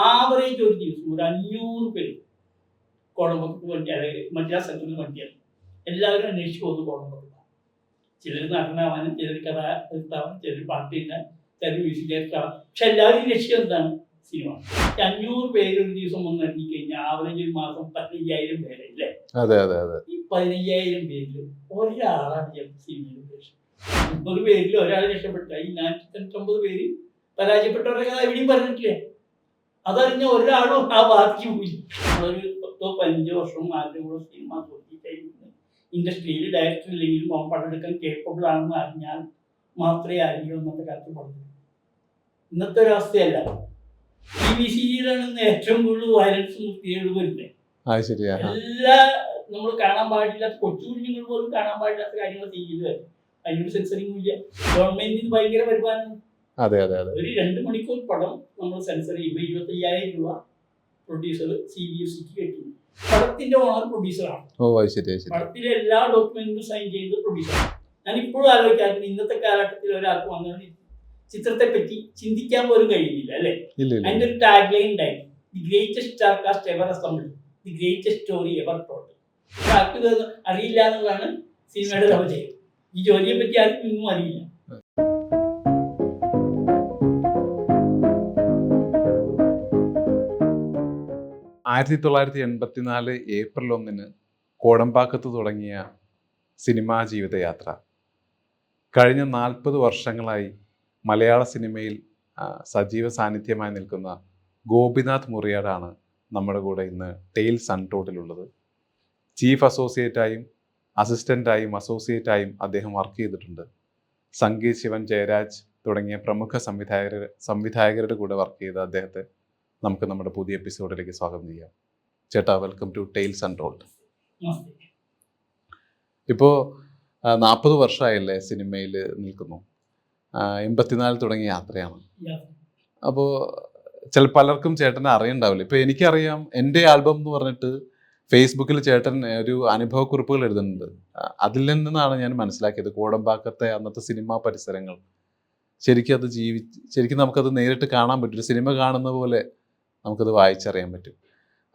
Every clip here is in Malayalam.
ആവറേജ് ഒരു ദിവസം ഒരു 500 പേര് കോടമ്പക്കത്ത് വണ്ടി അല്ലെങ്കിൽ മദ്രാസ് സെൻട്രൽ വണ്ടിയാണ്. എല്ലാവരും അന്വേഷിച്ച് പോകുന്നു കോടമ്പക്കത്ത്. ചിലർ നടനാവാനും, ചിലർ കഥ എഴുത്താവാൻ, ചിലർ പാട്ട് എഴുതാൻ, ചിലർ മ്യൂസിക് ഡയറക്ടറാവാൻ. പക്ഷെ എല്ലാവരും ലക്ഷ്യം എന്താണ്? സിനിമ. 500 പേര് ഒരു ദിവസം വന്ന് ഇറങ്ങിക്കഴിഞ്ഞാൽ ആവറേജ് ഒരു മാസം 15,000 പേരല്ലേ? ഈ 15,000 പേരിൽ ഒരാളാണ് ചിലപ്പോൾ സിനിമയിൽ ലക്ഷ്യം. 30 പേരിൽ ഒരാൾ രക്ഷപ്പെട്ട ഈ 499 പേര് പരാജയപ്പെട്ടവരുടെ കഥ എവിടെയും പറഞ്ഞിട്ടില്ലേ? അതറിഞ്ഞ ഒരാളും ആ ബാധിക്ക് പോയി. ഒരു 10-15 വർഷം ആരുടെ കൂടെ സിനിമ ഇൻഡസ്ട്രിയിൽ ഡയറക്ടർ ഇല്ലെങ്കിലും അവൻ പണ്ടെടുക്കാൻ കേപ്പബിൾ ആണെന്ന് അറിഞ്ഞാൽ മാത്രമേ ആരെങ്കിലും ഇന്നത്തെ കാലത്ത് പറഞ്ഞു. ഇന്നത്തെ ഒരു അവസ്ഥയല്ല. TVCയിലാണ് ഏറ്റവും കൂടുതൽ വയലൻസ് മുക്തികൾ വരുന്നത്. എല്ലാ നമ്മൾ കാണാൻ പാടില്ലാത്ത കൊച്ചു കുഞ്ഞുങ്ങൾ പോലും കാണാൻ പാടില്ലാത്ത കാര്യങ്ങൾ ചെയ്യുന്നത്. അതിനൊരു സെൻസറിങ്ങും ഇല്ല. ഗവൺമെന്റിന് ഭയങ്കര വരുമാനം. ഒരു 2 മണിക്കൂർ പടം നമ്മൾ സെൻസർ ചെയ്യുമ്പോൾ 25,000 രൂപ പ്രൊഡ്യൂസർ CBFCക്ക് കിട്ടുന്നു. പടത്തിന്റെ ഓണർ പ്രൊഡ്യൂസറാണ്. പടത്തിലെ എല്ലാ ഡോക്യുമെന്റും സൈൻ ചെയ്യുന്നത് പ്രൊഡ്യൂസറാണ്. ഞാൻ ഇപ്പോഴും ആലോചിക്കാറുണ്ട്, ഇന്നത്തെ കാലഘട്ടത്തിൽ ഒരാൾക്ക് വന്നത് ചിത്രത്തെ പറ്റി ചിന്തിക്കാൻ പോലും കഴിയുന്നില്ല അല്ലേ? അതിന്റെ ഒരു ടാഗ് ലൈൻ ഉണ്ടായിരുന്നു, the greatest star cast ever assembled, the greatest story ever told. ഒരാൾക്ക് ഇത് അറിയില്ല എന്നുള്ളതാണ് സിനിമയുടെ അപജയം. ഈ ജോലിയെ പറ്റി ആർക്കും ഒന്നും അറിയില്ല. ഏപ്രിൽ 1 കോടമ്പാക്കത്ത് തുടങ്ങിയ സിനിമാ ജീവിതയാത്ര കഴിഞ്ഞ 40 വർഷങ്ങളായി മലയാള സിനിമയിൽ സജീവ സാന്നിധ്യമായി നിൽക്കുന്ന ഗോപിനാഥ് മുറിയാടാണ് നമ്മുടെ കൂടെ ഇന്ന് ടെയിൽസ് അൺടോൾഡിലുള്ളത്. ചീഫ് അസോസിയേറ്റായും അസിസ്റ്റൻ്റായും അസോസിയേറ്റായും അദ്ദേഹം വർക്ക് ചെയ്തിട്ടുണ്ട്. സംഗീത് ശിവൻ, ജയരാജ് തുടങ്ങിയ പ്രമുഖ സംവിധായകരുടെ കൂടെ വർക്ക് ചെയ്ത അദ്ദേഹത്തെ നമുക്ക് നമ്മുടെ പുതിയ എപ്പിസോഡിലേക്ക് സ്വാഗതം ചെയ്യാം. ചേട്ടാ, വെൽക്കം ടു ടെയിൽസ് അൺടോൾഡ്. ഇപ്പോൾ 40 വർഷമായല്ലേ സിനിമയിൽ നിൽക്കുന്നു. 84 തുടങ്ങിയ യാത്രയാണ്. അപ്പോൾ പലർക്കും ചേട്ടനെ അറിയണ്ടാവില്ല. ഇപ്പോൾ എനിക്കറിയാം, എൻ്റെ ആൽബം എന്ന് പറഞ്ഞിട്ട് ഫേസ്ബുക്കിൽ ചേട്ടൻ ഒരു അനുഭവക്കുറിപ്പുകൾ എഴുതുന്നുണ്ട്. അതിൽ നിന്നാണ് ഞാൻ മനസ്സിലാക്കിയത് കോടമ്പാക്കത്തെ അന്നത്തെ സിനിമാ പരിസരങ്ങൾ. ശരിക്കും നമുക്കത് നേരിട്ട് കാണാൻ പറ്റും. ഒരു സിനിമ കാണുന്ന പോലെ നമുക്കത് വായിച്ചറിയാൻ പറ്റും.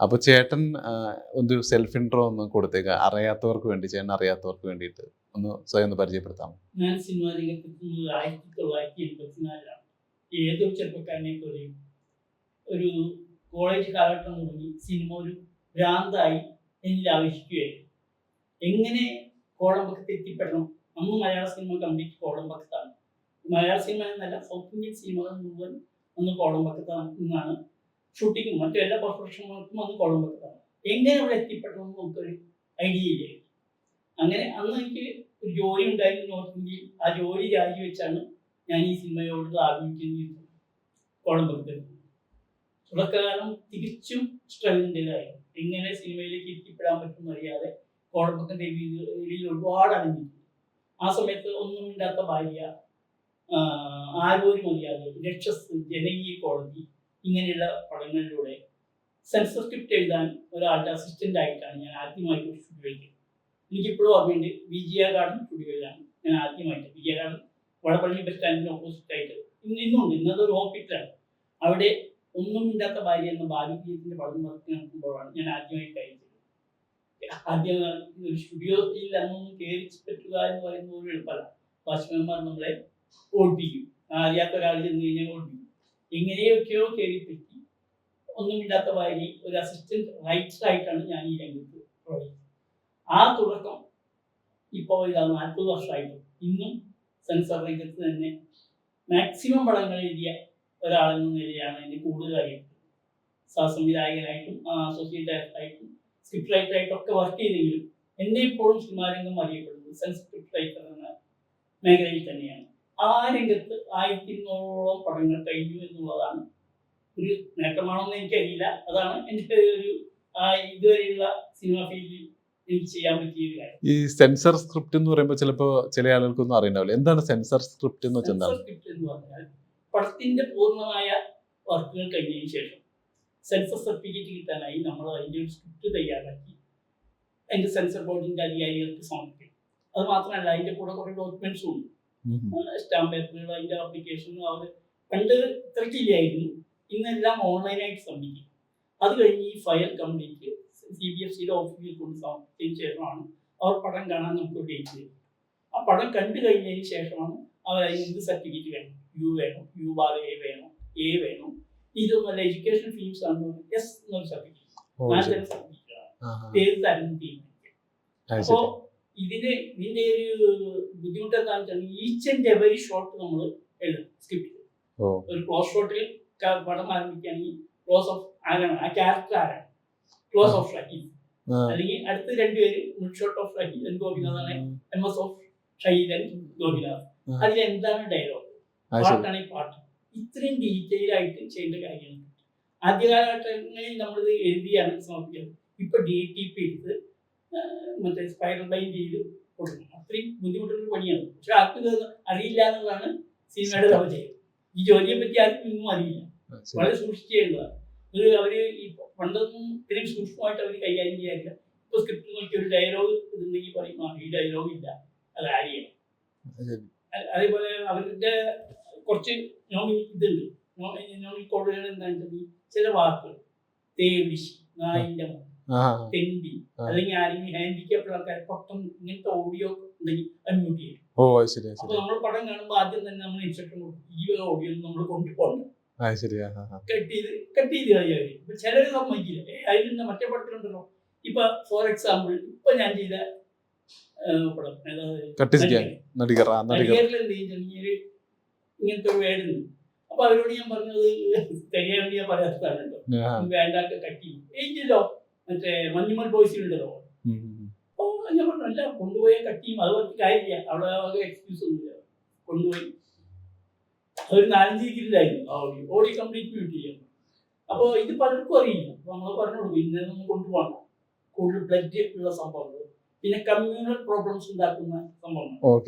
അപ്പോൾ ചേട്ടൻ ഒരു സെൽഫ് ഇൻട്രോ ഒന്ന് കൊടുത്തേക്ക്, അറിയാത്തവർക്ക് വേണ്ടി, ചേട്ടൻ അറിയാത്തവർക്ക് വേണ്ടിയിട്ട് ഒന്ന് സ്വയം ഒന്ന് പരിചയപ്പെടുത്താമോ? ഞാൻ സിനിമാ രംഗത്ത് 1984 ഏതൊരു ചെറുപ്പക്കാരനെ പോലെയും ഒരു കോളേജ് കാലഘട്ടം തുടങ്ങി സിനിമ ഒരു ഭ്രാന്തായി എന്നിൽ ആവശ്യിക്കുകയായിരുന്നു. എങ്ങനെ കോടമ്പക്കത്ത് എത്തിപ്പെടണം? അന്ന് മലയാള സിനിമ കംപ്ലീറ്റ് കോടമ്പക്കത്താണ്. മലയാള സിനിമ എന്നല്ല, സൗത്ത് ഇന്ത്യൻ സിനിമകൾ മുഴുവൻ അന്ന് കോടമ്പക്കത്താണ് നിന്നാണ് ഷൂട്ടിങ്ങും മറ്റു എല്ലാ പ്രൊഫഷണൽക്കും അന്ന് കോടമ്പക്കത്താണ്. എങ്ങനെ അവിടെ എത്തിപ്പെടണമെന്ന് നമുക്കൊരു ഐഡിയ ഇല്ല. അങ്ങനെ അന്ന് എനിക്ക് ഒരു ജോലി ഉണ്ടായിരുന്നു നോർത്ത് ഇന്ത്യയിൽ. ആ ജോലി രാജിവെച്ചാണ് ഞാൻ ഈ സിനിമയോട് ആഗ്രഹിക്കുന്നത്. കോടമ്പക്കത്ത് തുടക്കകാലം തികച്ചും സ്ട്രഗിളിൻ്റെതായിരുന്നു. എങ്ങനെ സിനിമയിലേക്ക് എത്തിപ്പെടാൻ പറ്റുമെന്ന് അറിയാതെ കോടമ്പക്കത്തെ രീതിയിൽ ഒരുപാട് അണിഞ്ഞിട്ടുണ്ട്. ആ സമയത്ത് ഒന്നും ഇല്ലാത്ത ഭാര്യ, ആരോരും അറിയാതെ, രക്ഷസ്, ജനകീയ കോടതി, ഇങ്ങനെയുള്ള പടങ്ങളിലൂടെ സെൻസർ സ്ക്രിപ്റ്റ് എഴുതാൻ ഒരാളുടെ അസിസ്റ്റൻ്റ് ആയിട്ടാണ് ഞാൻ ആദ്യമായിട്ട് സ്റ്റുഡിയോയിൽ. എനിക്കിപ്പോഴും ഓർമ്മയുണ്ട്, വിജയ ഗാർഡൻ സ്റ്റുഡിയോയിലാണ് ഞാൻ ആദ്യമായിട്ട്. വിജയ ഗാർഡൻ വടപള്ളി ബസ് സ്റ്റാൻഡിന് ഓപ്പോസിറ്റ് ആയിട്ട് ഇന്നുണ്ട്. ഇന്നതൊരു ഹോസ്പിറ്റലാണ്. അവിടെ ഒന്നും ഇല്ലാത്ത ഭാര്യ എന്ന ബാലുജീയത്തിൻ്റെ പടം വർക്ക് നടത്തുമ്പോഴാണ് ഞാൻ ആദ്യമായിട്ട് കഴിച്ചത്. ആദ്യം ഒരു സ്റ്റുഡിയോയിൽ അന്നൊന്നും കയറി പറ്റുക എന്ന് പറയുന്നത് ഒരു എളുപ്പമല്ല. വാച്ച്മാൻമാർ നമ്മളെ ഓടിപ്പിക്കും. അറിയാത്ത ഒരാൾ ചെന്ന് കഴിഞ്ഞാൽ ഓടിപ്പിക്കും. എങ്ങനെയൊക്കെയോ കയറിപ്പറ്റി ഒന്നുമില്ലാത്ത ഭാര്യ ഒരു അസിസ്റ്റന്റ് റൈറ്റർ ആയിട്ടാണ് ഞാൻ ഈ രംഗത്ത് പ്രവർത്തിച്ചത്. ആ തുടക്കം ഇപ്പോൾ 40 വർഷമായിട്ട് ഇന്നും സെൻസർ രംഗത്ത് തന്നെ മാക്സിമം പടങ്ങൾ എഴുതിയ ഒരാളെന്ന നിലയാണ് എന്നെ കൂടുതൽ അറിയുന്നത്. സഹസംവിധായകനായിട്ടും അസോസിയേറ്റ് ഡയറക്ടറായിട്ടും സ്ക്രിപ്റ്റ് റൈറ്ററായിട്ടും ഒക്കെ വർക്ക് ചെയ്തെങ്കിലും എന്നെ ഇപ്പോഴും സിനിമാരംഗം അറിയപ്പെടുന്നത് സെൻസ് സ്ക്രിപ്റ്റ് റൈറ്റർ എന്ന മേഖലയിൽ തന്നെയാണ്. ആ രംഗത്ത് 1200 പടങ്ങൾ കഴിഞ്ഞു എന്നുള്ളതാണ് ഒരു നേട്ടമാണെന്ന് എനിക്കറിയില്ല. അതാണ് എൻ്റെ ഒരു ഇതുവരെയുള്ള സിനിമ ഫീൽഡിൽ എനിക്ക് ചെയ്യാൻ പറ്റിയ ഒരു കാര്യം. ഈ സെൻസർ സ്ക്രിപ്റ്റ് എന്ന് പറയുമ്പോൾ ചിലപ്പോൾ ചില ആളുകൾക്കൊന്നും അറിയണ്ടാവില്ല. എന്താണ് സെൻസർ സ്ക്രിപ്റ്റ് എന്ന് വെച്ചാൽ? സെൻസർ സ്ക്രിപ്റ്റ് എന്ന് പറഞ്ഞാൽ പടത്തിന്റെ പൂർണ്ണമായ വർക്കുകൾ കഴിഞ്ഞതിന് ശേഷം സെൻസർ സർട്ടിഫിക്കറ്റ് കിട്ടാനായി നമ്മൾ അതിൻ്റെ ഒരു സ്ക്രിപ്റ്റ് തയ്യാറാക്കി അതിൻ്റെ സെൻസർ ബോർഡിൻ്റെ അധികാരികൾക്ക് സമർപ്പിക്കും. അത് മാത്രമല്ല, അതിൻ്റെ കൂടെ കുറേ ഡോക്യുമെന്റ്സും ഉണ്ട്. സ്റ്റാമ്പ് പേപ്പറുകൾ, അതിൻ്റെ ആപ്ലിക്കേഷൻ. അവർ പണ്ട് ഇത്രയ്ക്കില്ലായിരുന്നു. ഇന്നെല്ലാം ഓൺലൈനായിട്ട് സബ്മിറ്റ് ചെയ്യും. അത് കഴിഞ്ഞ് ഈ ഫയൽ കംപ്ലീറ്റ് CBFCയുടെ ഓഫീസിൽ കൊണ്ട് സമർപ്പിച്ചതിന് ശേഷമാണ് അവർ പടം കാണാൻ നമുക്ക് ഡേറ്റ് തരും. ആ പടം കണ്ടു കഴിഞ്ഞതിന് ശേഷമാണ് അവർ അതിന് എന്ത് സർട്ടിഫിക്കറ്റ് വേണം, U വേണം, U/A വേണം, A വേണം, ഇതൊന്നല്ല എഡ്യൂക്കേഷൻ ഫീസ് ആണ് S എന്നൊരു സർട്ടിഫിക്കറ്റ്, 4 തരം സർട്ടിഫിക്കറ്റാണ്, പേര് തരം തീരുമാനിക്കുക. അപ്പോൾ ഇതിന്റെ ഒരു ബുദ്ധിമുട്ട് എന്താണെന്ന് വെച്ചാൽ ഈച്ച് ആൻഡ് എവരി ഷോട്ട് നമ്മൾ എഴുതണം സ്ക്രിപ്റ്റ്. ഒരു ക്ലോസ് ഷോട്ടിൽ പടം ആരംഭിക്കുകയാണെങ്കിൽ ക്ലോസ് ഓഫ് ആരാണ്, ആ ക്യാരക്ടർ ആരാണ്, ക്ലോസ് ഓഫ് ഷഹീദ്, അല്ലെങ്കിൽ അടുത്ത രണ്ടുപേര് മിഡ് ഷോട്ട് ഓഫ് ഷഹീദ് ഗോപിനാഥാണ്, MS ഓഫ് ഷഹീദ് ഗോപിനാഥ്, അതിൽ എന്താണ് ഡയലോഗ്, പാട്ടാണ് ഈ പാട്ട്, ഇത്രയും ഡീറ്റെയിൽ ആയിട്ട് ചെയ്യേണ്ട കാര്യമാണ്. ആദ്യ കാലഘട്ടങ്ങളിൽ നമ്മളിത് എഴുതിയാണ് സമർപ്പിക്കുന്നത്. ഇപ്പൊ DTP എടുത്ത് മറ്റേ സ്പൈറൽ ബൈൻഡ് ചെയ്ത് കൊടുക്കണം. അത്രയും ബുദ്ധിമുട്ടുള്ള പണിയാണ്. പക്ഷെ ആർക്കും ഇത് അറിയില്ല എന്നുള്ളതാണ് സിനിമയുടെ സൗജന്യം. ഈ ജോലിയെ പറ്റി ആർക്കും ഒന്നും അറിയില്ല. വളരെ സൂക്ഷിച്ച് ചെയ്യേണ്ടതാണ്. അവര് ഈ പണ്ടൊന്നും ഇത്രയും സൂക്ഷ്മമായിട്ട് അവർ കൈകാര്യം ചെയ്യാറില്ല. ഇപ്പൊ സ്ക്രിപ്റ്റ് നോക്കി ഒരു ഡയലോഗ് ഇതുണ്ടെങ്കിൽ പറയും ഈ ഡയലോഗ് ഇല്ല, അത് ആഡ് ചെയ്യണം. അതേപോലെ അവരുടെ കുറച്ച് ഇതുണ്ട്, നോമിക് കോഡുകൾ എന്താണെന്ന് വെച്ചാൽ ചില വാക്കുകൾ തേവിഷ്, നായിന്റെ തെണ്ടി, അല്ലെങ്കിൽ ആരെങ്കിലും ഹാൻഡിക്യാപ്ഡ് ആൾക്കാർ പെട്ടെന്ന് ഇങ്ങനത്തെ ഓഡിയോ ഉണ്ടെങ്കിൽ അത് മ്യൂട്ട് ചെയ്യും. അപ്പൊ നമ്മൾ പടം കാണുമ്പോൾ ആദ്യം തന്നെ നമ്മൾ ഇൻസ്ട്രക്ഷൻ കൊടുക്കും, ഈ ഓഡിയോ നമ്മൾ കൊണ്ടുപോകണം, കട്ട് ചെയ്ത് കളയാൻ. ഇപ്പൊ ചിലര് സമ്മതിക്കില്ല. അതിൽ മറ്റേ പടത്തിലുണ്ടല്ലോ, ഇപ്പൊ ഫോർ എക്സാമ്പിൾ ഇപ്പൊ ഞാൻ ചെയ്ത പടം നടികറിൽ എന്ത് ചെയ്യുന്ന ഇങ്ങനത്തെ ഒരു വേടുണ്ട്. അപ്പൊ അവരോട് ഞാൻ പറഞ്ഞത് തികയാൻ വേണ്ടി ഞാൻ പറയാത്തതാണ് കേട്ടോ, വേണ്ടാക്ക കട്ട് ചെയ്യും. ഏഞ്ചല്ലോ മറ്റേ മഞ്ഞുമൽ ബോയ്സിലുണ്ടല്ലോ, അപ്പൊ ഞാൻ പറഞ്ഞു അല്ല കൊണ്ടുപോയാൽ കട്ട് ചെയ്യും, അതുപോലെ കാര്യമില്ല, അവിടെ എക്സ്ക്യൂസ് ഒന്നുമില്ല, കൊണ്ടുപോയി അതൊരു 4-5 ഡിഗ്രിയിലായിരുന്നു ഓഡിയോ കംപ്ലീറ്റ് മ്യൂട്ട് ചെയ്യാം. അപ്പോൾ ഇത് പലർക്കും അറിയില്ല. നമ്മൾ പറഞ്ഞു കൊടുക്കും ഇന്നൊന്നും കൊണ്ടുപോകണം, കൂടുതൽ ബ്ലഡ് ഉള്ള സംഭവങ്ങൾ, പിന്നെ കമ്മ്യൂണൽ പ്രോബ്ലംസ് ഉണ്ടാക്കുന്ന സംഭവങ്ങൾ,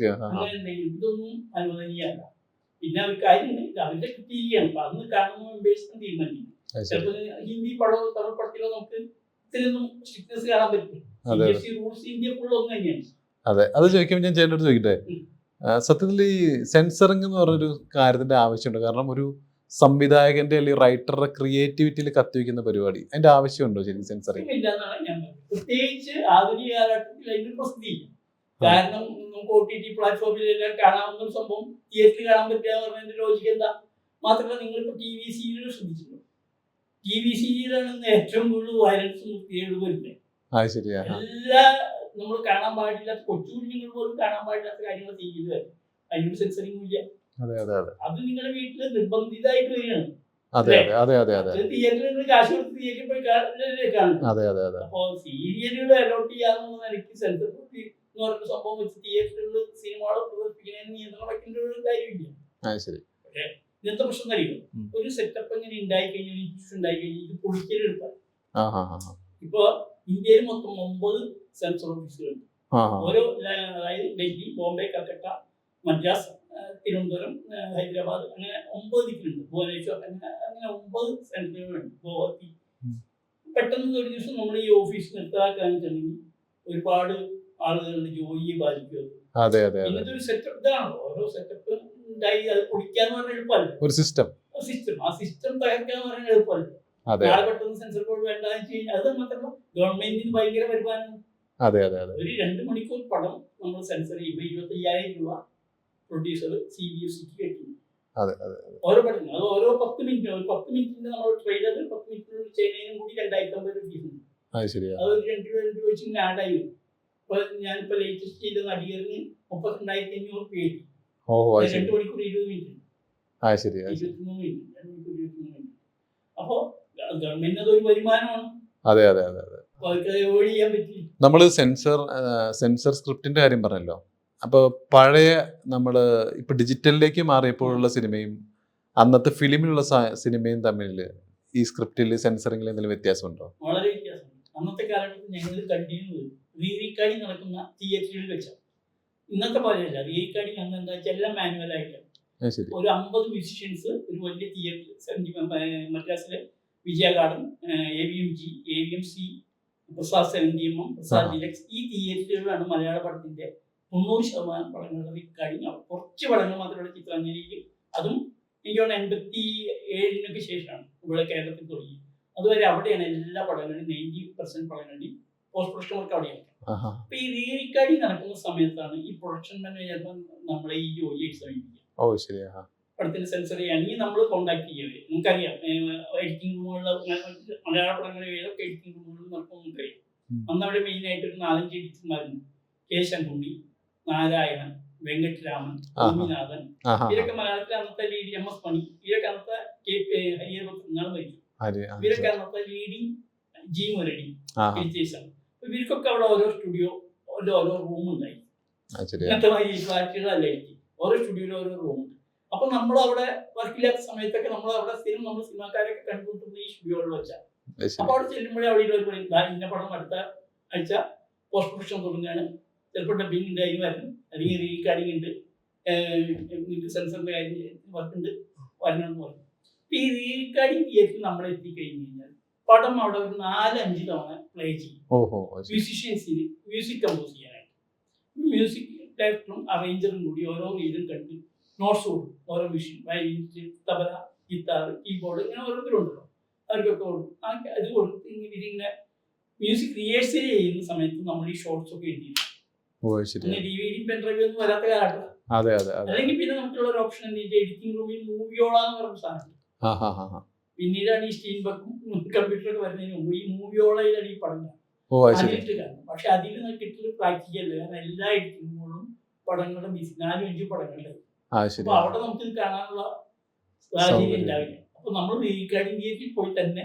അങ്ങനെ എന്തെങ്കിലും ഇതൊന്നും അനുവദനീയമല്ല. പിന്നെ ഒരു കാര്യം അവരുടെ ക്രിറ്റീരിയാണ്. അപ്പൊ അന്ന് കാണുന്ന മെമ്പേഴ്സിന് തീരുമാനിക്കും. ചിലപ്പോൾ ഹിന്ദി പടമോ തമിഴ് പടത്തിലോ നമുക്ക് ഇത്രയൊന്നും സ്ട്രിക്ട്നെസ് കാണാൻ പറ്റും. CBSE റൂൾസ് ഇന്ത്യ ഫുൾ ഒന്ന് തന്നെയാണ്. അതെ, അത് ചോദിക്കുമ്പോൾ ഞാൻ ചേട്ടനോട് ചോദിക്കട്ടെ, സത്യത്തിൽ ഈ സെൻസറിങ് എന്ന് പറഞ്ഞൊരു കാര്യത്തിന്റെ ആവശ്യമുണ്ട്. കാരണം ഒരു സംവിധായകന്റെ അല്ലെങ്കിൽ റൈറ്ററുടെ ക്രിയേറ്റിവിറ്റിയിൽ കത്തിവെക്കുന്ന പരിപാടി, അതിന്റെ ആവശ്യമുണ്ടോ ശരിക്കും സെൻസറിങ്? ഇല്ലെന്നാണ് ഞാൻ പറയുന്നത്. പ്രത്യേകിച്ച് ആധുനിക കാലഘട്ടത്തിൽ അതിന് പ്രസിദ്ധിയില്ല. കാരണം നമുക്ക് OTT പ്ലാറ്റ്ഫോമിലെല്ലാം കാണാവുന്ന ഒരു സംഭവം തിയേറ്ററിൽ കാണാൻ പറ്റുക എന്ന് പറഞ്ഞതിന്റെ ലോജിക്ക് എന്താ? മാത്രമല്ല നിങ്ങളിപ്പോ TV സീരിയൽ ശ്രദ്ധിച്ചിട്ടുണ്ടോ? TV സീരിയലാണ് ഏറ്റവും കൂടുതൽ വയലൻസും വൃത്തികേടും വരുന്നത്. എല്ലാ നമ്മൾ കാണാൻ പാടില്ലാത്ത കൊച്ചു കുഞ്ഞുങ്ങൾ പോലും കാണാൻ പാടില്ലാത്ത കാര്യങ്ങൾ ചെയ്യുന്നത്, അതിനൊരു സെൻസറിങ്ങും ഇല്ല. അത് നിങ്ങളുടെ വീട്ടില് നിർബന്ധിതമായിട്ട് വരികയാണ്. തിയേറ്ററിൽ കാശ് കൊടുത്ത് തിയേറ്ററിൽ പോയി കാണും. അപ്പൊ സീരിയലുകൾ അലോട്ട് ചെയ്യാന്നുള്ള നിലയ്ക്ക് സെൻസർ എന്ന് പറയുന്ന സംഭവം വെച്ച് തിയേറ്ററുകളിൽ സിനിമകൾ പ്രദർശിപ്പിക്കുന്നതിന് നിയന്ത്രണം വയ്ക്കേണ്ട ഒരു കാര്യമില്ല. പക്ഷേ ഇന്നത്തെ പ്രശ്നം അറിയുമോ, ഒരു സെറ്റപ്പ് എങ്ങനെ ഉണ്ടായി കഴിഞ്ഞാൽ ഇത് പൊളിക്കലെടുത്താൽ ഇപ്പൊ ഇന്ത്യയിൽ മൊത്തം 9 സെൻസർ ഓഫീസുകളുണ്ട്. ഓരോ അതായത് ഡൽഹി, ബോംബെ, കൽക്കട്ട, മദ്രാസ്, തിരുവനന്തപുരം, ഹൈദരാബാദ്, അങ്ങനെ 9 ദിക്കിലുണ്ട്. ഭുവനേശ്വർ, അങ്ങനെ 9 സെന്ററുകളുണ്ട്. ഗോവത്തി പെട്ടെന്ന് ഒരു ദിവസം നമ്മൾ ഈ ഓഫീസ് നിർത്തലാക്കാന്ന് വെച്ചിട്ടുണ്ടെങ്കിൽ ഒരുപാട് ആളുകളുടെ ജോലിയെ ബാധിക്കും. ഇന്നത്തെ ഒരു സെറ്റപ്പ് ഇതാണല്ലോ, ഓരോ സെറ്റപ്പ് ഉണ്ടായി അത് പൊളിക്കാന്ന് പറഞ്ഞാൽ എളുപ്പമല്ല. ഒരു സിസ്റ്റം ആ സിസ്റ്റം തകർക്കാന്ന് പറഞ്ഞാൽ എളുപ്പമല്ല. നാളെ പെട്ടെന്ന് സെൻസർ ബോർഡ് വേണ്ടെന്ന് വെച്ച് കഴിഞ്ഞാൽ അത് മാത്രമല്ല ഗവൺമെന്റിന് ഭയങ്കര വരുമാനം. ഒരു 2 മണിക്കൂർ പടം നമ്മൾ സെൻസർ ചെയ്യുമ്പോൾ 25,000 രൂപ പ്രൊഡ്യൂസർ CBSEക്ക് കിട്ടുന്നു ഓരോ പടത്തിന്. അത് ഓരോ 10 മിനിറ്റ്, ഒരു 10 മിനിറ്റിന്റെ നമ്മൾ ട്രെയിലർ 10 മിനിറ്റിനുള്ളിൽ ചെയ്യുന്നതിനും കൂടി 2,550 ഫീസ് ഉണ്ട്. അത് ഒരു 2 രൂപ വെച്ച് ഇങ്ങനെ ആഡ് ആയി വരും. ഇപ്പൊ ഞാനിപ്പോ ലേറ്റസ്റ്റ് ചെയ്ത നടികറിന് 32,500 രൂപ കിട്ടി. 2 മണിക്കൂർ 20 മിനിറ്റ്, 23 മിനിറ്റ്. അപ്പോ ഗവൺമെന്റിന് അതൊരു വരുമാനമാണ്. നമ്മൾ സെൻസർ സ്ക്രിപ്റ്റിന്റെ കാര്യം പറഞ്ഞല്ലോ. അപ്പോൾ പഴയ നമ്മൾ ഇപ്പൊ ഡിജിറ്റലിലേക്ക് മാറിയപ്പോഴുള്ള സിനിമയും അന്നത്തെ ഫിലിമിലുള്ള സിനിമയും തമ്മിൽ ഈ സ്ക്രിപ്റ്റിൽ സെൻസറിംഗിൽ എന്തെങ്കിലും വ്യത്യാസമുണ്ടോ? വളരെ വ്യത്യാസമുണ്ട്. അന്നത്തെ കാലഘട്ടത്തിൽ ഞങ്ങൾ കണ്ടിരുന്നത് റീറിക്കാർഡിങ് നടക്കുന്ന തിയേറ്ററുകളിൽ വെച്ചാണ്. ഇന്നത്തെ പോലെയല്ല. റീറിക്കാർഡിങ് അന്ന് എന്താ വെച്ചാൽ എല്ലാം മാനുവലായിട്ടാണ്. ഒരു 50 മ്യൂസിഷ്യൻസ് ഒരു വലിയ തിയേറ്റർ മദ്രാസിലെ Vijaya garden, AVMG, AVMC, Prasad 70mm, Prasad deluxe, ഈ തിയേറ്ററുകളാണ് മലയാള പടത്തിന്റെ 90% പടങ്ങളുടെ റീറിക്കാർഡിങ്. കുറച്ച് പടങ്ങൾ മാത്രമുള്ള ചിത്രാഞ്ജലിയിൽ, അതും എനിക്ക് തോന്നുന്നു 87-നൊക്കെ ശേഷമാണ്, ഇവിടെ കേരളത്തിൽ തുടങ്ങി. അതുവരെ അവിടെയാണ് എല്ലാ പടങ്ങളുടെയും 90% പടങ്ങളുടെയും പോസ്റ്റ് പ്രൊഡക്ഷൻ വർക്ക് അവിടെയാണ്. അപ്പൊ ഈ റീ റെക്കോർഡിങ് നടക്കുന്ന സമയത്താണ് ഈ പ്രൊഡക്ഷൻ മാനേജർ നമ്മളെ ഈ ജോലിയായിട്ട് സമീപിക്കുക. പടത്തിന് സെൻസർ ചെയ്യുകയാണെങ്കിൽ നമ്മൾ കോൺടാക്ട് ചെയ്യുക. നമുക്കറിയാം എഡിറ്റിംഗ് റൂമുകളിൽ മലയാള പടങ്ങളിൽ ഏതൊക്കെ എഡിറ്റിംഗ് റൂമുകളിൽ നടക്കും നമുക്കറിയാം. അന്ന് അവിടെ മെയിൻ ആയിട്ട് ഒരു 4-5 എഡിറ്റർമാരുണ്ട്. കെ ശങ്കുണ്ണി, നാരായണൻ, വെങ്കട്ടരാമൻ, ഭൂമിനാഥൻ. ഇവരൊക്കെ മലയാളത്തിലെ അന്നത്തെ ലീഡ് MS മണി. ഇവരൊക്കെ അന്നത്തെ ഹരിഹരപത്രം മരിച്ചു. ഇവരൊക്കെ അന്നത്തെ ലീഡിങ് ജി മുരളി എഡിറ്റേഴ്സാണ്. ഇവർക്കൊക്കെ അവിടെ ഓരോ സ്റ്റുഡിയോ ഓരോ റൂമുണ്ടായി. ഇങ്ങനത്തെ ഫ്ലാറ്റുകളല്ല എനിക്ക്. ഓരോ സ്റ്റുഡിയോയിൽ ഓരോ റൂമുണ്ട്. അപ്പൊ നമ്മളവിടെ വർക്കില്ലാത്ത സമയത്തൊക്കെ നമ്മളവിടെ സ്ഥിരം നമ്മൾ സിനിമാക്കാരൊക്കെ കണ്ടുകൊണ്ടിരുന്ന ഈ സ്റ്റുഡിയോകളിൽ വെച്ചാൽ അപ്പൊ അവിടെ ചെല്ലുമ്പോഴേ അവിടെ ഒരു ഇന്ന പടം അടുത്ത ആഴ്ച പോസ്റ്റ് പ്രൊഡക്ഷൻ തുടങ്ങുകയാണ്. ചിലപ്പോൾ ഡബിങ് ഉണ്ട്, അതിന് വരണം, അല്ലെങ്കിൽ റീകാർഡിങ് ഉണ്ട്, നിങ്ങൾക്ക് സെൻസറിന്റെ കാര്യം വർക്കുണ്ട്, വരണമെന്ന് പറഞ്ഞു. അപ്പൊ ഈ റീകാർഡിങ് തിയേറ്ററിൽ നമ്മൾ എത്തിക്കഴിഞ്ഞ് കഴിഞ്ഞാൽ പടം അവിടെ ഒരു 4-5 തവണ പ്ലേ ചെയ്യും. മ്യൂസിഷ്യൻസിന് മ്യൂസിക് കമ്പോസ് ചെയ്യാനായിട്ട് മ്യൂസിക് ഡയറക്ടറും അറേഞ്ചറും കൂടി ഓരോ റീലും കണ്ട് നോട്ട്സ് കൊടുക്കും. ഓരോ machine, violin, tabla, guitar, keyboard, ഇങ്ങനെ ഓരോരുത്തരുണ്ടല്ലോ, അവർക്കൊക്കെ കൊടുക്കും. അത് കൊടുത്ത് ഇവരിങ്ങനെ മ്യൂസിക് റിഹേഴ്സൽ ചെയ്യുന്ന സമയത്ത് നമ്മൾ ഈ ഷോർട്സ് ഒക്കെ എഴുതിയിരുന്നു. DVD പെൻഡ്രൈവ് ഒന്നും വരാത്ത കാലഘട്ടം. അല്ലെങ്കിൽ പിന്നെ നമുക്കുള്ള ഒരു ഓപ്ഷൻ എഡിറ്റിംഗ് റൂമിൽ മൂവിയോള എന്ന് പറഞ്ഞ സാധനം. പിന്നീടാണ് ഈ സ്റ്റീൻ ബക്കും കമ്പ്യൂട്ടറൊക്കെ വരുന്നതിന് മുമ്പ് ഈ മൂവിയോളയിലാണ് ഈ പടം അതിലിട്ട് കാണും. പക്ഷെ അതിൽ കിട്ടുന്ന പ്രാക്ടിക്കല്ല. കാരണം എല്ലാ എഡിറ്റിംഗ് റൂമുകളും പടങ്ങളുടെ 4-5 പടങ്ങളുടെ അപ്പൊ അവിടെ നമുക്ക് കാണാനുള്ള സാഹചര്യം ഉണ്ടാവില്ല. അപ്പൊ നമ്മൾ റീകാർഡിംഗ് തിയേറ്ററിൽ പോയി തന്നെ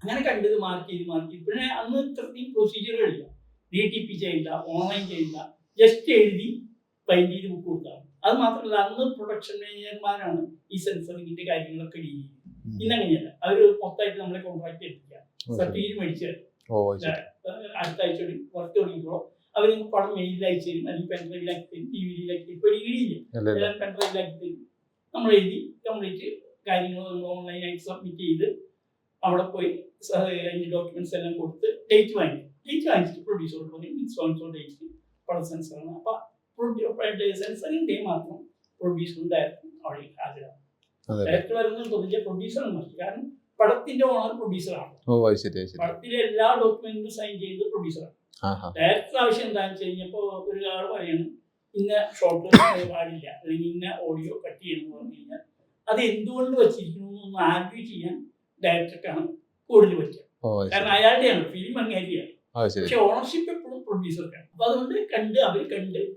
അങ്ങനെ കണ്ടത് മാർക്ക് ചെയ്ത് പിന്നെ അന്ന് ഇത്രയും പ്രൊസീജിയറുകളില്ല. DTP ചെയ്യില്ല, ഓൺലൈൻ ചെയ്യില്ല, ജസ്റ്റ് എഴുതി പൈൻറ്റ് ചെയ്ത് ബുക്ക് കൊടുത്താൽ. അത് മാത്രമല്ല അന്ന് പ്രൊഡക്ഷൻ മാനേജർമാരാണ് ഈ സെൻസറിങ്ങിന്റെ കാര്യങ്ങളൊക്കെ ഡീൽ ചെയ്യുന്നത്. ഇന്നങ്ങനെയല്ല, അവർ മൊത്തമായിട്ട് നമ്മളെ കോൺട്രാക്ട് എടുക്കുക, സർട്ടിഫിക്കറ്റ് മേടിച്ചു തരും. അടുത്ത ആഴ്ച വർക്ക് തുടങ്ങിക്കോളൂ, അവർ പടം മെയിലിൽ അയച്ചു തരും, അല്ലെങ്കിൽ പെൻഡ്രൈവിലാക്കി തരും, DVD-യിലാക്കി തരും. ഇപ്പൊ DVD-ഇല്ല, എല്ലാം പെൻഡ്രൈവിലാക്കി തരും. നമ്മൾ എഴുതി കംപ്ലീറ്റ് കാര്യങ്ങൾ ഓൺലൈനായിട്ട് സബ്മിറ്റ് ചെയ്ത് അവിടെ പോയി അതിന്റെ ഡോക്യുമെന്റ്സ് എല്ലാം കൊടുത്ത് ഡേറ്റ് വാങ്ങിച്ചിട്ട് പ്രൊഡ്യൂസറോട് പറഞ്ഞു ഡേറ്റ് പടം സെൻസറാണ്. അപ്പൊ സെൻസറിന്റെ മാത്രം പ്രൊഡ്യൂസറും ഡയറക്ടറും അവിടെ ഹാജരാണ്. ഡയറക്ടർ വരുന്നത് പൊതുവെ പ്രൊഡ്യൂസറാണ് മതി. കാരണം പടത്തിന്റെ ഓണർ പ്രൊഡ്യൂസറാണ്. പടത്തിലെ എല്ലാ ഡോക്യുമെന്റും സൈൻ ചെയ്ത് പ്രൊഡ്യൂസറാണ്. ഡയറക്ടർ ആവശ്യം എന്താണെന്ന് വെച്ച് കഴിഞ്ഞപ്പോ ഒരാൾ പറയണം ഇന്ന ഷോർട്ട് പാടില്ല, അല്ലെങ്കിൽ ഇന്ന ഓഡിയോ കട്ട് ചെയ്യണം എന്ന് പറഞ്ഞു കഴിഞ്ഞാൽ അത് എന്തുകൊണ്ട് വെച്ചിരിക്കുന്നു എന്ന് ആർഗ്യൂ ചെയ്യാൻ ഡയറക്ടർക്കാണ് കൂടുതൽ പറ്റുക. കാരണം അയാളുടെയാണ് ഫിലിം അങ്ങേരിയാണ്. പക്ഷെ ഓണർഷിപ്പ് എപ്പോഴും പ്രൊഡ്യൂസർക്കാണ്. അപ്പൊ അതുകൊണ്ട് അവർ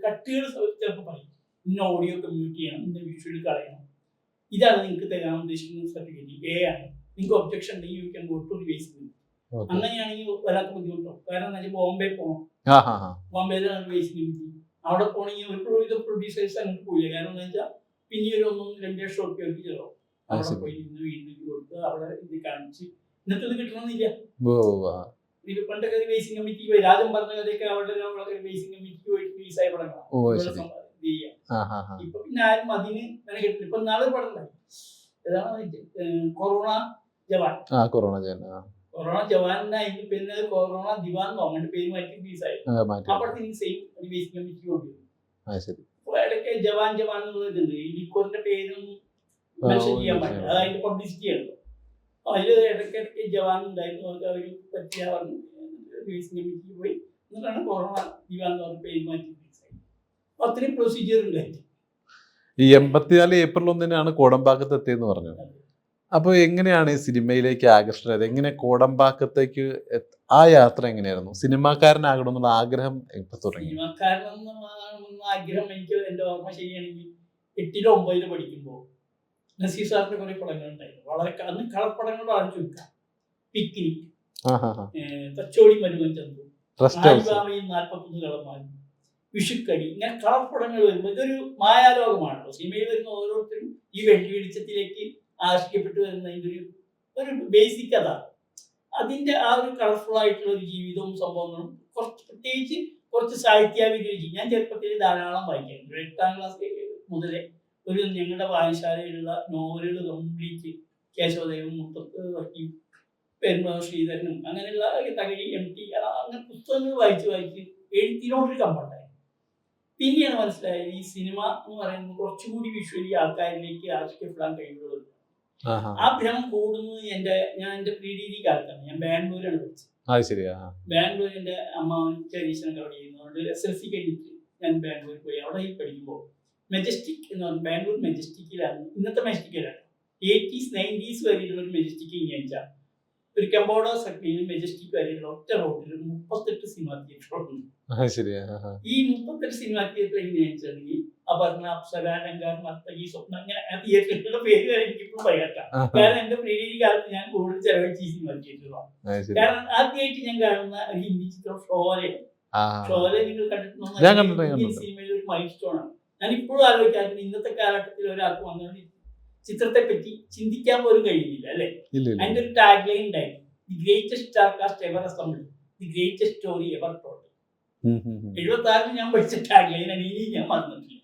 കട്ടുകൾ ചിലപ്പോൾ പറയും ഇന്ന ഓഡിയോ ഒക്കെ മ്യൂട്ട് ചെയ്യണം, ഇന്ന വിഷ്വൽ കളയണം, ഇതാണ് നിങ്ങൾക്ക് തരാൻ ഉദ്ദേശിക്കുന്ന സർട്ടിഫിക്കറ്റ് ആണ്. നിങ്ങൾക്ക് ഒബ്ജക്ഷൻ ഉണ്ടെങ്കിൽ you can go to revise. അങ്ങനെയാണെങ്കിൽ വരാത്ത ബുദ്ധിമുട്ടോ. കാരണം എന്താ വെച്ചാൽ ബോംബെ പോകണം, ബോംബെയിലാണ് റിവൈസ് കമ്മിറ്റി. അവിടെ പോകണമെങ്കിൽ ഒരു പ്രൊഡ്യൂസേഴ്സ് അങ്ങോട്ട് പോയില്ല. കാരണം എന്താ വെച്ചാൽ പിന്നെ ഒരു 1-2 ലക്ഷം റുപ്യക്ക് ചെലവും. അവിടെ പോയി നിന്ന് വീണ്ടും കൊടുത്ത് അവിടെ ഇത് കാണിച്ച് എന്നിട്ട് ഇത് കിട്ടണമെന്നില്ല. ഇത് പണ്ടൊക്കെ റിവൈസിംഗ് കമ്മിറ്റി പോയി രാജൻ പറഞ്ഞ കഥയൊക്കെ അവിടെ റിവൈസിംഗ് കമ്മിറ്റിക്ക് പോയിട്ട് റിലീസായ പടങ്ങളാണ്. ഇപ്പൊ പിന്നെ ആരും അതിന് കിട്ടില്ല. ഇപ്പൊ നാളെ പടം ഉണ്ടായി, ഏതാണ് കൊറോണ ജവാനായിട്ട് പിന്നെ കൊറോണ ദിവാൻ അങ്ങോട്ട് പേര് മാറ്റി റിലീസായി. അപ്പോഴത്തേക്ക് സെയിം റിവൈസിംഗ് കമ്മിറ്റി കൊണ്ടുവരും. ഇടയ്ക്ക് ജവാൻ എന്നുള്ളതുണ്ട്. ഇരിക്കോറിന്റെ പേരൊന്നും മെൻഷൻ ചെയ്യാൻ പറ്റില്ല, അതായത് പബ്ലിസിറ്റി ആണല്ലോ. അതിൽ ഇടയ്ക്കിടയ്ക്ക് ജവാൻ ഉണ്ടായിരുന്നു. അവർ പറ്റിയ പറഞ്ഞു റിലീസിംഗ് കമ്മിറ്റിക്ക് പോയി. എന്നിട്ടാണ് കൊറോണ ദിവാൻ എന്ന് പറഞ്ഞ പേര് മാറ്റി റിലീസായി. അത്രയും പ്രൊസീജിയർ ഉണ്ടായിരുന്നു. ഈ 84 ഏപ്രിൽ 1 കോടമ്പാക്കത്ത് എത്തിയെന്ന് പറഞ്ഞു. അപ്പോൾ എങ്ങനെയാണ് ഈ സിനിമയിലേക്ക് ആകർഷണത്? എങ്ങനെ കോടമ്പാക്കത്തേക്ക് ആ യാത്ര എങ്ങനെയായിരുന്നു? സിനിമാക്കാരനാകണമെന്നുള്ള ആഗ്രഹം എപ്പോൾ തുടങ്ങി? സിനിമാക്കാരനെന്ന ആഗ്രഹം എനിക്ക് എൻ്റെ ഓർമ്മ ശരിയാണെങ്കിൽ 8-ലോ 9-ലോ പഠിക്കുമ്പോൾ നസീർ സാറിന്റെ കുറെ പടങ്ങൾ ഉണ്ടായിരുന്നു. വളരെ അന്ന് കളപ്പടങ്ങൾ വളരെ ചുരുക്കാം. പിക്നിക്, തച്ചോടി മരുമൻ ചന്തു, 41 കളമാരി, വിഷുക്കടി, ഇങ്ങനെ കളപ്പടങ്ങൾ വരുമ്പോൾ ഇതൊരു മായാലോകമാണല്ലോ. സിനിമയിൽ വരുന്ന ഓരോരുത്തരും ഈ വെള്ളി വെളിച്ചത്തിലേക്ക് ആകർഷിക്കപ്പെട്ടു വരുന്നതിൻ്റെ ഒരു ബേസിക് അതാണ്. അതിൻ്റെ ആ ഒരു കളർഫുൾ ആയിട്ടുള്ള ഒരു ജീവിതവും സംഭവങ്ങളും പ്രത്യേകിച്ച് കുറച്ച് സാഹിത്യാഭിരുചി. ഞാൻ ചെറുപ്പത്തിൽ ധാരാളം വായിക്കായിരുന്നു. 8ാം ക്ലാസ് മുതലേ ഞങ്ങളുടെ വായനശാലയിലുള്ള നോവലുകൾ കംപ്ലീറ്റ് കേശവദേവൻ, മുത്തത്ത് വക്കീം, പെരുമ്പാവൂർ ശ്രീധരനും അങ്ങനെയുള്ള തകഴി, MT അങ്ങനെ പുസ്തകങ്ങൾ വായിച്ച് എഴുത്തിനോടൊരു കമ്പണ്ടായിരുന്നു. പിന്നെയാണ് മനസ്സിലായത് ഈ സിനിമ എന്ന് പറയുന്നത് കുറച്ചുകൂടി വിഷ്വലി ആൾക്കാരിലേക്ക് ആകർഷിക്കപ്പെടാൻ കഴിയുന്നത്. ആ ഭ്രമം കൂടുന്നത് ഞാൻ എൻ്റെ പ്രീ-ഡിഗ്രി കാലത്താണ്. ഞാൻ ബാംഗ്ലൂരാണ് പഠിച്ചത്. അത് ശരിയാ. ബാംഗ്ലൂർ എൻ്റെ അമ്മാവൻ ടീച്ചറിനൊക്കെ അവിടെ ചെയ്യുന്നതുകൊണ്ട് SLC കഴിഞ്ഞിട്ട് ഞാൻ ബാംഗ്ലൂർ പോയി. അവിടെ ഈ പഠിക്കുമ്പോൾ മെജസ്റ്റിക് എന്ന് പറഞ്ഞാൽ ബാംഗ്ലൂർ മെജസ്റ്റിക്കിലാണ്, ഇന്നത്തെ മെജസ്റ്റിക്കിലാണ് 80s 90s വരെയുള്ള ഒരു മെജസ്റ്റിക് കഴിഞ്ഞാൽ ഒരു കമ്പോഡ സർക്കിളിൽ മെജസ്റ്റിക് വരെയുള്ള ഒറ്റ റോഡിൽ 38 സിനിമാ തിയേറ്ററുകളുണ്ട്. ഈ 38 സിനിമാ തിയേറ്റർ എങ്ങനെയാണെന്നുവെച്ചാൽ അപർണ, അപ്സര, അലങ്കാർ, നർത്തകി, സ്വപ്ന, അങ്ങനെ ആ തിയേറ്ററുകളുടെ പേര് വരെ എനിക്കിപ്പോഴും പറയാം. കാരണം എന്റെ പ്രീ-ഡിഗ്രി കാലത്ത് ഞാൻ കൂടുതൽ ചെലവഴിച്ച ഈ സിനിമാ തിയേറ്ററുകളാണ്. കാരണം ആദ്യമായിട്ട് ഞാൻ കാണുന്ന ഒരു ഹിന്ദി ചിത്രം ഷോലയാണ്. ഷോല നിങ്ങൾ കണ്ടിട്ടുണ്ടോ? ഇന്ത്യൻ സിനിമയിൽ ഒരു മൈൽ സ്റ്റോൺ ആണ്. ഞാൻ ഇപ്പോഴും ആലോചിക്കാറുണ്ട്, ഇന്നത്തെ കാലഘട്ടത്തിൽ ഒരാൾക്ക് വന്നത് ചിത്രത്തെ പറ്റി ചിന്തിക്കാൻ പോലും കഴിയുന്നില്ല അല്ലെ. അതിന്റെ ഒരു ടാഗ് ലൈൻ ഉണ്ടായിരുന്നു, the greatest star cast ever assembled, the greatest story ever told. 76 ഞാൻ പഠിച്ച ടാഗ് ലൈൻ ഇനി ഞാൻ മറന്നിട്ടില്ല.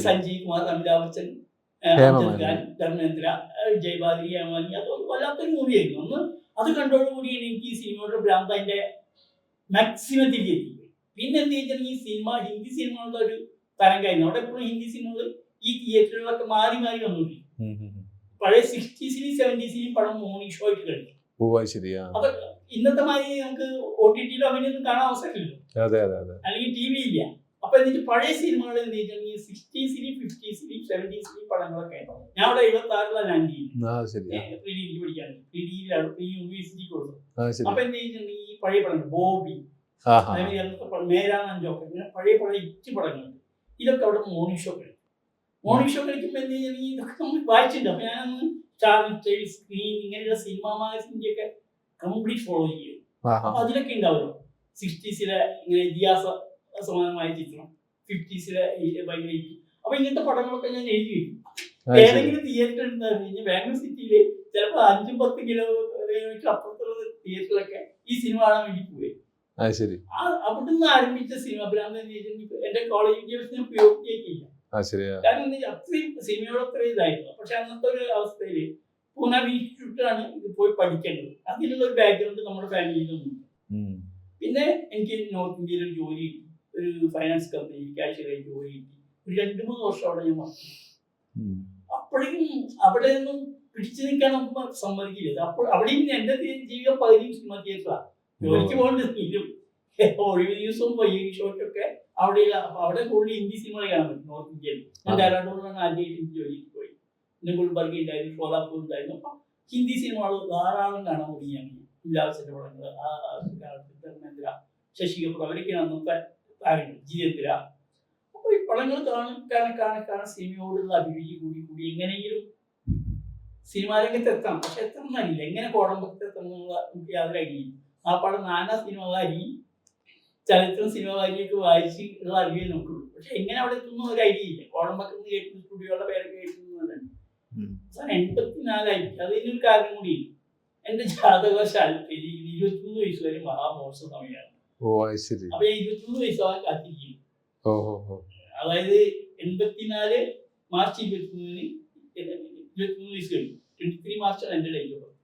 സഞ്ജയ് കുമാർ, അമിതാഭ് ബച്ചൻ, അംജദ് ഖാൻ, ധർമ്മേന്ദ്ര, ജയബാദ്രി, ഹേമാലിനി, അത് വല്ലാത്തൊരു മൂവിയായിരുന്നു. അന്ന് അത് കണ്ടോടുകൂടിയാണ് എനിക്ക് ഈ സിനിമയുടെ ഭ്രാന്ത് അതിന്റെ മാക്സിമത്തിൽ എത്തിപ്പോയി. പിന്നെ എന്ത് വെച്ചാൽ ഈ സിനിമ ഹിന്ദി സിനിമകളുടെ ഒരു തരംഗമായിരുന്നു. അവിടെ എപ്പോഴും ഹിന്ദി സിനിമകൾ ഈ തിയേറ്ററുകളൊക്കെ മാറി മാറി വന്നിട്ടുണ്ട്. പഴയ 60s 70s പടം മോർണിംഗ് ഷോ ആയിട്ട് കളിക്കും. അപ്പൊ ഇന്നത്തെ മാതിരി നമുക്ക് OTT-യിലോ അങ്ങനെയൊന്നും കാണാൻ അവസരമില്ലല്ലോ, അല്ലെങ്കിൽ TV ഇല്ല. അപ്പൊ എന്നിട്ട് പഴയ സിനിമകൾ എന്ത് വെച്ചാൽ 60s 50s 70s പടങ്ങളൊക്കെ ഞാൻ അവിടെ 76 ലാൻഡ് ചെയ്യുന്നു. പ്രീ-ഡിഗ്രി പഠിക്കാണ്, പ്രീ-ഡിഗ്രിയിലാണ്, പ്രീ-യൂണിവേഴ്സിറ്റി കൊടുത്തത്. അപ്പൊ എന്ത് വെച്ചിട്ടുണ്ടെങ്കിൽ ഈ പഴയ പടങ്ങൾ ബോബി, മേരാനഞ്ചോക്കെ, ഇങ്ങനെ പഴയ ഇറ്റ് പടങ്ങളുണ്ട്. ഇതൊക്കെ അവിടെ മോർണിംഗ് ഷോ കളിക്കും. മോർണിംഗ് ഷോ കളിക്കുമ്പോൾ എന്ത് ചെയ്യുന്നത്, ഇതൊക്കെ നമ്മൾ വായിച്ചിട്ടുണ്ട്. അപ്പൊ ഞാനന്ന് ചാർലി സ്ക്രീൻ ഇങ്ങനെയുള്ള സിനിമ മാഗസിൻ്റെ ഒക്കെ കംപ്ലീറ്റ് ഫോളോ ചെയ്യും. അപ്പൊ അതിലൊക്കെ ഉണ്ടാവുമല്ലോ 60s ഇങ്ങനെ ഇതിഹാസ സമാനമായ ചിത്രം, 50s ഭയങ്കര. അപ്പൊ ഇങ്ങനത്തെ പടങ്ങളൊക്കെ ഞാൻ എഴുതി വയ്ക്കും. ഏതെങ്കിലും തിയേറ്റർ എന്ന് പറഞ്ഞു കഴിഞ്ഞാൽ ബാംഗ്ലൂർ സിറ്റിയില് ചിലപ്പോൾ 5-10 കിലോമീറ്റർ അപ്പുറത്തുള്ള തിയേറ്ററിലൊക്കെ ഈ സിനിമ കാണാൻ വേണ്ടി പോയി. അവിടുന്ന് ആരംഭിച്ച സിനിമ ഭ്രാന്ത് എന്റെ കോളേജ് വിദ്യാഭ്യാസം പൂർത്തിയാക്കിയില്ല. കാരണം അത്രയും സിനിമയോട് അത്രയും ഇതായിരുന്നു. പക്ഷെ അന്നത്തെ ഒരു അവസ്ഥയില് പൂന ഇൻസ്റ്റിറ്റ്യൂട്ടിലാണ് ഇത് പോയി പഠിക്കേണ്ടത്. അതിനുള്ള ഒരു ബാക്ക്ഗ്രൗണ്ട് നമ്മുടെ ഫാമിലിയിലൊന്നും. പിന്നെ എനിക്ക് നോർത്ത് ഇന്ത്യയിൽ ഒരു ജോലി കിട്ടി, ഒരു ഫൈനാൻസ് കമ്പനി കാഷ്യറായി ജോലി കിട്ടി. ഒരു 2-3 വർഷം അവിടെ ഞാൻ വർക്ക്. അപ്പോഴേക്കും അവിടെ ഒന്നും പിടിച്ചു നിൽക്കാൻ നമുക്ക് സമ്മതിക്കില്ല. അപ്പോൾ അവിടെയും എന്റെ ജീവിതം 15 സിനിമ തിയേറ്ററാണ്. ജോലിക്ക് പോകേണ്ടതെങ്കിലും ഒഴിവ് ദിവസവും ഷോട്ടൊക്കെ അവിടെയില്ല. അപ്പൊ അവിടെ കൂടുതൽ ഹിന്ദി സിനിമകൾ കാണാൻ പറ്റും നോർത്ത് ഇന്ത്യയിൽ. ഞാൻ ഡെറാഡൂണിലാണ് ആദ്യമായിട്ട് ജോലിക്ക് പോയി. പിന്നെ ഗുൽബർഗ ഉണ്ടായിരുന്നു, ഷോലാപൂർ ഉണ്ടായിരുന്നു. അപ്പൊ ഹിന്ദി സിനിമകൾ ധാരാളം കാണാൻ തുടങ്ങിയാണ്. അമിതാഭ് പടങ്ങൾ, ധർമ്മേന്ദ്ര, ശശി കപൂർ, അവരൊക്കെയാണ് അന്നത്തെ താരങ്ങൾ, ജിതേന്ദ്ര. അപ്പൊ ഈ പടങ്ങൾ കാണാൻ സിനിമയോടുള്ള അഭിരുചി കൂടി എങ്ങനെയെങ്കിലും സിനിമാ രംഗത്ത് എത്തണം. പക്ഷെ എത്തണമെന്നില്ല, എങ്ങനെ കോടമ്പത്ത് എത്തണം എന്നുള്ള എനിക്ക് യാതൊരു ഐഡിയ. ആ പടം നാനാ സിനിമകാരി ചരിത്രം സിനിമകാരിയൊക്കെ വായിച്ച് ഉള്ള അറിവേ നോക്കുള്ളൂ. പക്ഷെ എങ്ങനെ അവിടെ എത്തുന്ന ഒരു ഐഡിയ ഇല്ല. കോടമ്പക്കെന്ന് കേൾക്കുന്ന സ്റ്റുഡിയോയുടെ പേരൊക്കെ കേൾക്കുന്നതാണ്. 84 അതിനൊരു കാരണം കൂടിയില്ല. എന്റെ ജാതകവശാൽ 23 വയസ്സ് വരെ മഹാമോശം സമയമാണ്. അപ്പൊ 23 വയസ്സാവാൻ കാത്തിരിക്കും. അതായത് 84 മാർച്ച് 23 വയസ്സ് കഴിഞ്ഞു. 23 മാർച്ചാണ് എന്റെ ഡേറ്റ് ഓഫ് ബർത്ത്.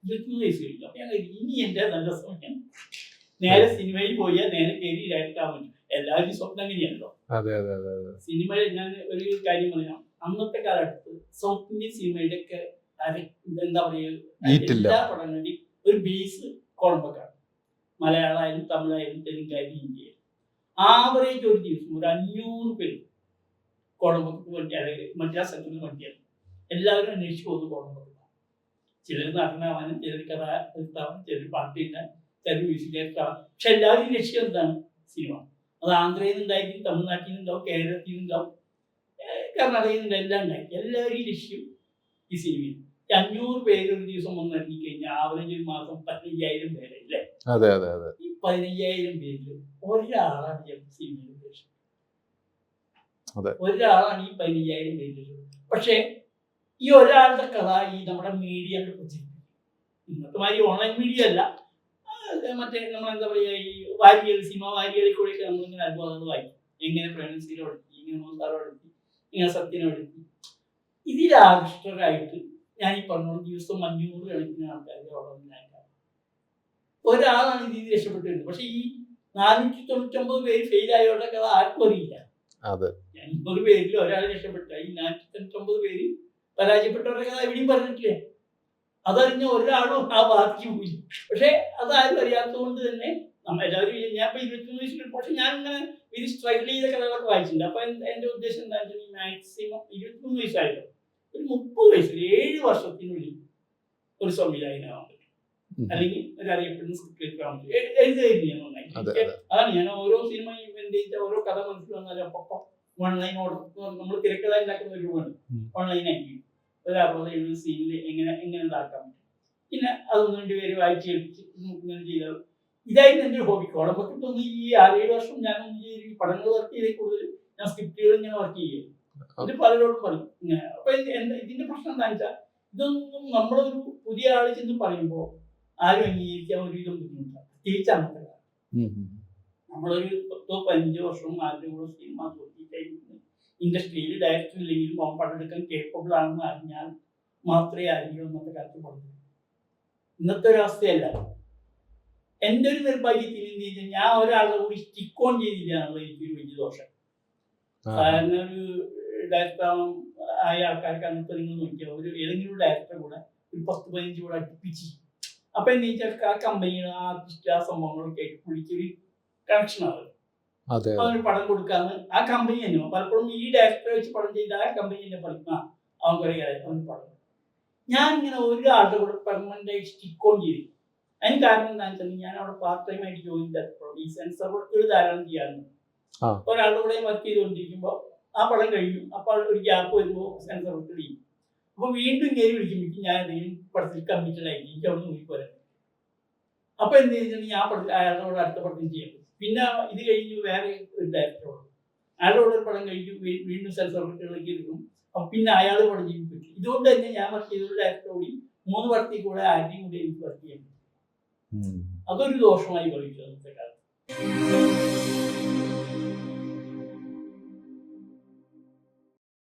23 വയസ്സ് കഴിഞ്ഞു. അപ്പൊ ഞാൻ ഇനി എന്റെ നല്ല സമയം നേരെ സിനിമയിൽ പോയാൽ നേരെ കയറി ഡയറക്റ്റ് ആവാൻ പറ്റും. എല്ലാവരും സ്വപ്നം അങ്ങനെയാണല്ലോ. സിനിമയിൽ ഞാൻ ഒരു കാര്യം പറയാം, അന്നത്തെ കാലഘട്ടത്ത് സൗത്ത് ഇന്ത്യൻ സിനിമയുടെ ഒക്കെ എന്താ പറയുക, എല്ലാ പടങ്ങളുടെയും ഒരു ബേസ് കോളമ്പക്കാണ്. മലയാളമായാലും തമിഴായാലും തെലുങ്കായാലും ഹിന്ദിയായാലും ആവറേജ് ഒരു ദിവസം ഒരു 500 പേര് കോളമ്പക്ക് വേണ്ടി, അല്ലെങ്കിൽ മദ്രാസ് സെക്ടറിന് വേണ്ടിയാണ് എല്ലാവരും അന്വേഷിച്ച് പോകുന്നത് കോളമ്പക്കാണ്. ചിലർ നടനാവാനും, ചിലർ കഥ നിർത്താനും, ചിലർ പാട്ടിടാൻ, ചിലർ മ്യൂസിക് ഡയറക്ടറാണ്. പക്ഷെ എല്ലാവരും ലക്ഷ്യം എന്താണ്? സിനിമ. അത് ആന്ധ്രയിൽ നിന്നുണ്ടായിരിക്കും, തമിഴ്നാട്ടിൽ നിന്നുണ്ടാവും, കേരളത്തിൽ നിന്നുണ്ടാവും, കർണാടകയിൽ നിന്നുണ്ടാവും, എല്ലാം ഉണ്ടായി. എല്ലാവരും ലക്ഷ്യം ഈ സിനിമയിൽ. 500 പേര് ഒരു ദിവസം വന്ന് ഇറങ്ങിക്കഴിഞ്ഞാൽ ആവറേജ് ഒരു മാസം 15,000 പേരല്ലേ? ഈ 15,000 പേരിൽ ഒരാളാണ് ചിലപ്പോൾ സിനിമയിൽ ലക്ഷ്യം. ഒരാളാണ് ഈ 15,000 പേരിൽ. പക്ഷെ ഈ ഒരാളുടെ കഥ ഈ നമ്മുടെ മീഡിയയുടെ പ്രചരിപ്പിക്കും. ഇന്നത്തെ മാതിരി ഓൺലൈൻ മീഡിയ അല്ല, മറ്റേ നമ്മളെന്താ പറയുക, ഈ വാരികൾ, സിനിമ വാരികളിൽ കൂടെയൊക്കെ നമ്മളിങ്ങനെ അനുഭവങ്ങൾ വായിക്കും. എങ്ങനെ പ്രേംനസീർ എടുത്തി, ഇങ്ങനെ മോഹൻലാൽ എടുത്തി, ഇങ്ങനെ സത്യനെ എടുത്തി. ഇതിലാകൃഷ്ടരായിട്ട് ഞാൻ ഈ പറഞ്ഞോളൂ ദിവസം 500 കണക്കിന് ആൾക്കാരുടെ അവിടെ ഉണ്ടായിട്ടാണ് ഒരാളാണ് ഇതിൽ നിന്ന് രക്ഷപ്പെട്ടു വരുന്നത്. പക്ഷെ ഈ 499 പേര് ഫെയിലായവരുടെ കഥ ആർക്കും അറിയില്ല. 500 പേരിൽ ഒരാൾ രക്ഷപ്പെട്ട ഈ 499 പേര് പരാജയപ്പെട്ടവരുടെ കഥ എവിടെയും പറഞ്ഞിട്ടില്ലേ? അതറിഞ്ഞ ഒരാളും ആ ഭാഗത്തേക്ക് പോയി. പക്ഷെ അതാരും അറിയാത്തതുകൊണ്ട് തന്നെ എല്ലാവരും ഞാൻ ഇപ്പൊ 21 വയസ്സിൽ, പക്ഷെ ഞാൻ ഇങ്ങനെ ഇത് സ്ട്രഗിൾ ചെയ്ത കഥകളൊക്കെ വായിച്ചിട്ടുണ്ട്. അപ്പൊ എന്റെ ഉദ്ദേശം എന്താ വെച്ചാൽ മാക്സിമം 23 വയസ്സായല്ലോ, ഒരു 30 വയസ്സിൽ 7 വർഷത്തിനുള്ളിൽ ഒരു സംവിധായകനാവാൻ പറ്റും, അല്ലെങ്കിൽ ഒരു അറിയപ്പെടുന്ന സ്ക്രിപ്റ്റ് റൈറ്റർ ആവാൻ പറ്റും. എഴുതായിരുന്നു ഞാൻ നന്നായി. അതാണ് ഞാൻ ഓരോ സിനിമയും എന്റെ ഓരോ കഥ മനസ്സിൽ വന്നാലും അപ്പൊ ഓൺലൈൻ ഓർഡർ, നമ്മൾ തിരക്കഥ ഉണ്ടാക്കുന്ന ഒരു രൂപമാണ് ഓൺലൈനാക്കി ഒരു 60-70 സീനിൽ എങ്ങനെ ഇതാക്കാൻ പറ്റും. പിന്നെ അതൊന്നും 2 പേര് വായിച്ച് എടുത്ത് ഇങ്ങനെ ചെയ്താൽ ഇതായിരുന്നു എൻ്റെ ഹോബി. കോടമ്പത്തൊന്നും ഈ 6-7 വർഷം ഞാനൊന്നും ചെയ്ത് പടങ്ങൾ വർക്ക് ചെയ്തേ കൂടുതൽ ഞാൻ സ്ക്രിപ്റ്റുകൾ ഇങ്ങനെ വർക്ക് ചെയ്യുക. ഇത് പലരോടും പറയും ഇങ്ങനെ. അപ്പൊ ഇതിന്റെ പ്രശ്നം എന്താ വെച്ചാൽ ഇതൊന്നും നമ്മളൊരു പുതിയ ആൾ ചെന്ന് പറയുമ്പോൾ ആരും അംഗീകരിക്കാൻ ഒരുവിധം ബുദ്ധിമുട്ടാണ്, പ്രത്യേകിച്ച് അന്നത്തെ കാലം. നമ്മളൊരു 10-15 വർഷം ആരുടെ കൂടെ സിനിമ തോറ്റിട്ടായിരുന്നു ഇൻഡസ്ട്രിയിൽ ഡയറക്ടർ ഇല്ലെങ്കിലും അവൻ പടെടുക്കാൻ കേപ്പബിൾ ആണെന്ന് അറിഞ്ഞാൽ മാത്രമേ ആരെങ്കിലും അന്നത്തെ കാലത്ത് പറഞ്ഞു. ഇന്നത്തെ ഒരു അവസ്ഥയല്ല. എൻ്റെ ഒരു നിർഭാഗ്യത്തിന് എന്ത് കഴിഞ്ഞാൽ ഞാൻ ഒരാളുടെ കൂടി സ്റ്റിക്ക് ഓൺ ചെയ്തില്ല എന്നുള്ളത് എനിക്കൊരു വലിയ ദോഷം. സാധാരണ ഒരു ഡയറക്ടർ ആയ ആൾക്കാർക്ക് അന്നത്തെ നിങ്ങൾ നോക്കിയാൽ ഒരു ഏതെങ്കിലും ഒരു ഡയറക്ടറെ കൂടെ ഒരു 10-15 കൂടെ അടുപ്പിച്ച്, അപ്പൊ എന്താ വെച്ചാൽ ആ കമ്പനിയുടെ ആ ആർട്ടിസ്റ്റ് ആ സംഭവങ്ങളൊക്കെ ആയിട്ട് പുള്ളിക്കൊരു കണക്ഷൻ ആവുമല്ലോ. അവന് പടം കൊടുക്കാന്ന് ആ കമ്പനി തന്നെ പലപ്പോഴും ഈ ഡയറക്ടറെ വെച്ച് പടം ചെയ്ത ആ കമ്പനി തന്നെ പറയും അവൻ കുറെ കാര്യം അവന് പടം. ഞാൻ ഇങ്ങനെ ഒരാളുടെ കൂടെ പെർമനന്റ് ആയിട്ട് സ്റ്റിക്ക് ഓൺ ചെയ്തു. അതിന് കാരണം എന്താണെന്ന് വെച്ചാൽ ഞാൻ അവിടെ പാർട്ട് ടൈം ആയിട്ട് ജോയിൻ ചെയ്തപ്പോൾ ഈ സെൻസർ വർക്കുകൾ ധാരാളം ചെയ്യാറുണ്ട്. ഒരാളുടെ കൂടെ വർക്ക് ചെയ്തുകൊണ്ടിരിക്കുമ്പോൾ ആ പടം കഴിഞ്ഞു, അപ്പോൾ ഒരു ഗ്യാപ്പ് വരുമ്പോൾ സെൻസർ വർക്ക് ചെയ്യും. അപ്പൊ വീണ്ടും കയറി വിളിക്കുമ്പോഴേക്കും ഞാൻ എന്തെങ്കിലും പടത്തിൽ കമ്മിറ്റഡ് ആയിരിക്കും, എനിക്ക് അവിടെ നിന്ന് പോരാൻ. അപ്പൊ എന്ത് ചെയ്തിട്ടുണ്ടെങ്കിൽ ഞാൻ പടത്തിൽ അയാളുടെ കൂടെ അടുത്ത പടത്തിൽ ചെയ്യാൻ പറ്റും. പിന്നെ ഇത് കഴിഞ്ഞു വേറെ ഒരു ഡയറക്ടറോട് അയാളുടെ കൂടെ ഒരു പടം കഴിഞ്ഞു വീണ്ടും സെൻസർ വർക്കുകളിലേക്ക് എടുക്കും. അപ്പൊ പിന്നെ അയാൾ പടം ചെയ്യാൻ പറ്റും. ഇതുകൊണ്ട് തന്നെ ഞാൻ വർക്ക് ചെയ്ത ഒരു ഡയറക്ടറോടി 3 പടത്തിൽ കൂടെ ആരുടെയും കൂടെ എനിക്ക് വർക്ക് ചെയ്യാൻ പറ്റും. അതൊരു ദോഷമായി ഭവിച്ചു അന്നത്തെ കാലത്ത്.